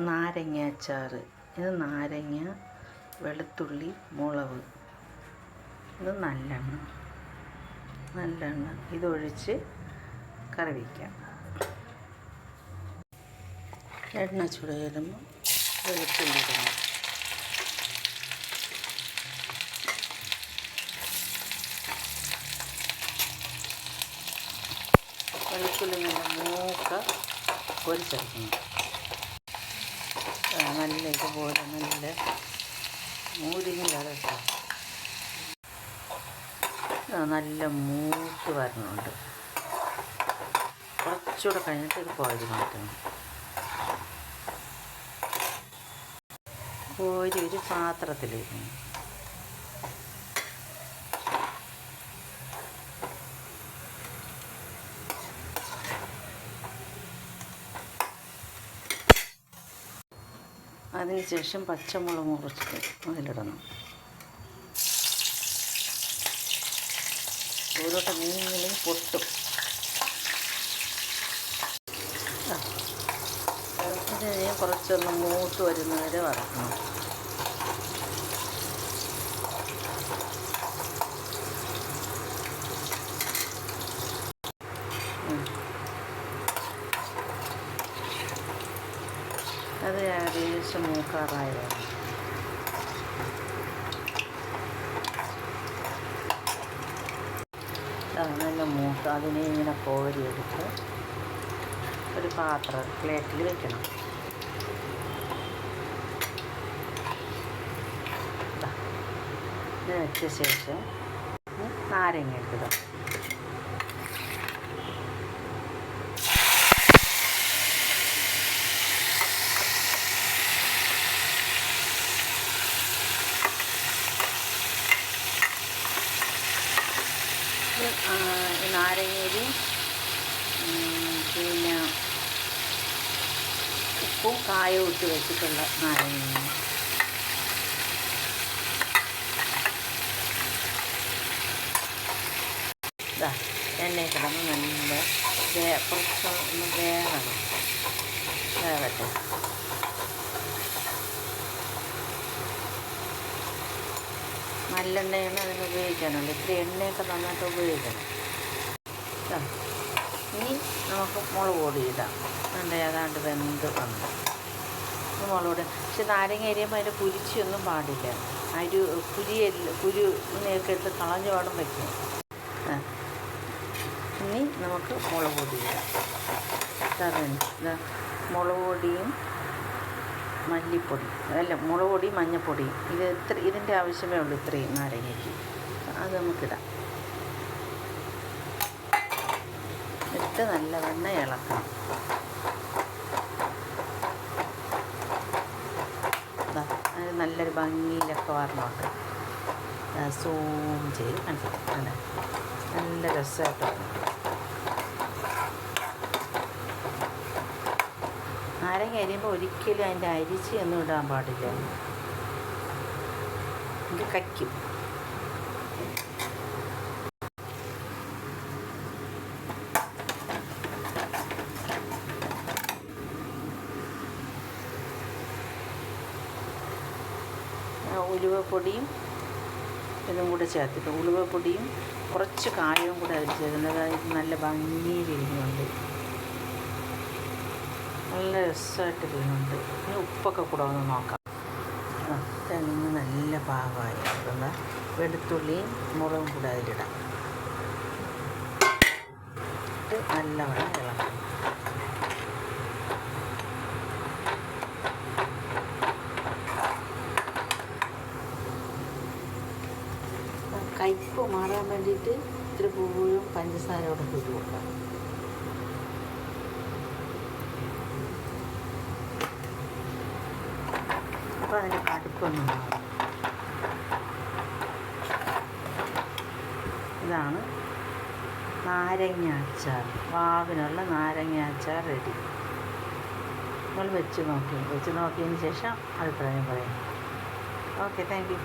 നാരങ്ങ അച്ചാർ. ഇത് നാരങ്ങ, വെളുത്തുള്ളി, മുളക്, ഇത് നല്ലെണ്ണ ഇതൊഴിച്ച് കറി വയ്ക്കാം. എണ്ണ ചൂടാകുമ്പോൾ വെളുത്തുള്ളി ഇടണം. വെളുത്തുള്ളി നല്ല മൂക്ക പൊരിച്ചെടുക്കണം. നല്ല ഇതുപോലെ നല്ല മൂരിഞ്ഞ് കലട്ടോ. നല്ല മൂത്ത് വരണുണ്ട്. കുറച്ചുകൂടെ കഴിഞ്ഞിട്ട് ഇത് കോരി മാറ്റണം. കോരി ഒരു പാത്രത്തിലിടണം. അതിനുശേഷം പച്ചമുളക് മുറിച്ചിട്ട് അതിലിടണം. ഓരോട്ട് മീനിലും പൊട്ടും. ഇതിനെ കുറച്ചൊന്ന് മൂത്ത് വരുന്നവരെ വറക്കണം. അത് ഏകദേശം മൂക്കാറായതാണ്. നല്ല മൂക്ക്. അതിനെ ഇങ്ങനെ കോരിയെടുത്ത് ഒരു പ്ലേറ്റിൽ വെക്കണം. ഇത് വെച്ച ശേഷം നാരങ്ങ എടുക്കുക. നാരങ്ങയിലും പിന്നെ ഉപ്പും കായവും ഇട്ട് വെച്ചിട്ടുള്ള നാരങ്ങ. എണ്ണയിൽ കിടന്ന് നല്ല കുറച്ചൊന്ന് വേവട്ടെ. നല്ലെണ്ണയാണ് അതിന് ഉപയോഗിക്കാനുള്ളൂ. ഇത്തിരി എണ്ണയൊക്കെ നന്നായിട്ട് ഉപയോഗിക്കണം. ഇനി നമുക്ക് മുളക് പൊടി ഇടാം. നല്ല ഏതാണ്ട് വെന്ത് വന്നു മുളക് പൊടി. പക്ഷെ നാരങ്ങ അരിയുമ്പോൾ അതിൻ്റെ കുരിച്ചൊന്നും പാടില്ല. കുരുനെയൊക്കെ എടുത്ത് കളഞ്ഞ പാടും വയ്ക്കും. ഇനി നമുക്ക് മുളക് പൊടി ഇടാം. മുളക് പൊടിയും മല്ലിപ്പൊടി മുളക് പൊടി, മഞ്ഞൾപ്പൊടി, ഇതിൻ്റെ ആവശ്യമേ ഉള്ളൂ. ഇത്രയും നാരങ്ങയ്ക്ക് അത് നമുക്കിടാം. ഇട്ട് നല്ലവണ്ണം ഇളക്കണം. അത് നല്ലൊരു ഭംഗിയിലൊക്കെ വരണമുണ്ട്. സൂം ചെയ്ത് കണ്ടിട്ട് നല്ല രസമായിട്ട്. നാരങ്ങ അരിയുമ്പോൾ ഒരിക്കലും അതിൻ്റെ അരിച്ചൊന്നും ഇടാൻ പാടില്ല. ഇത് കയ്ക്കും. ഉലുവപ്പൊടിയും ഇതും കൂടെ ചേർത്തിട്ട് ഉലുവപ്പൊടിയും കുറച്ച് കായവും കൂടെ അതിൽ ചേർക്കുന്നത് നല്ല ഭംഗിയിലിരുന്നുണ്ട്. നല്ല രസമായിട്ടിരുന്നുണ്ട്. ഇനി ഉപ്പൊക്കെ കൂടെ ഒന്ന് നോക്കാം. തെളിഞ്ഞ് നല്ല പാകമായി. അതുകൊണ്ട് വെളുത്തുള്ളിയും മുളകും കൂടെ അതിലിടാം. ഇട്ട് നല്ലവണ്ണം ഇളക്കണം. കയ്പ്പ് മാറാൻ വേണ്ടിയിട്ട് ഇത്തിരി പൂവും പഞ്ചസാരയോടെ ഇട്ട് കൊടുക്കാം. അപ്പോൾ അതിൻ്റെ കടുപ്പൊന്നും മാറും. ഇതാണ് നാരങ്ങ അച്ചാർ. വാവിനുള്ള നാരങ്ങ അച്ചാർ റെഡി. നമ്മൾ വെച്ച് നോക്കിയതിന് ശേഷം അഭിപ്രായം പറയാം. Okay, thank you.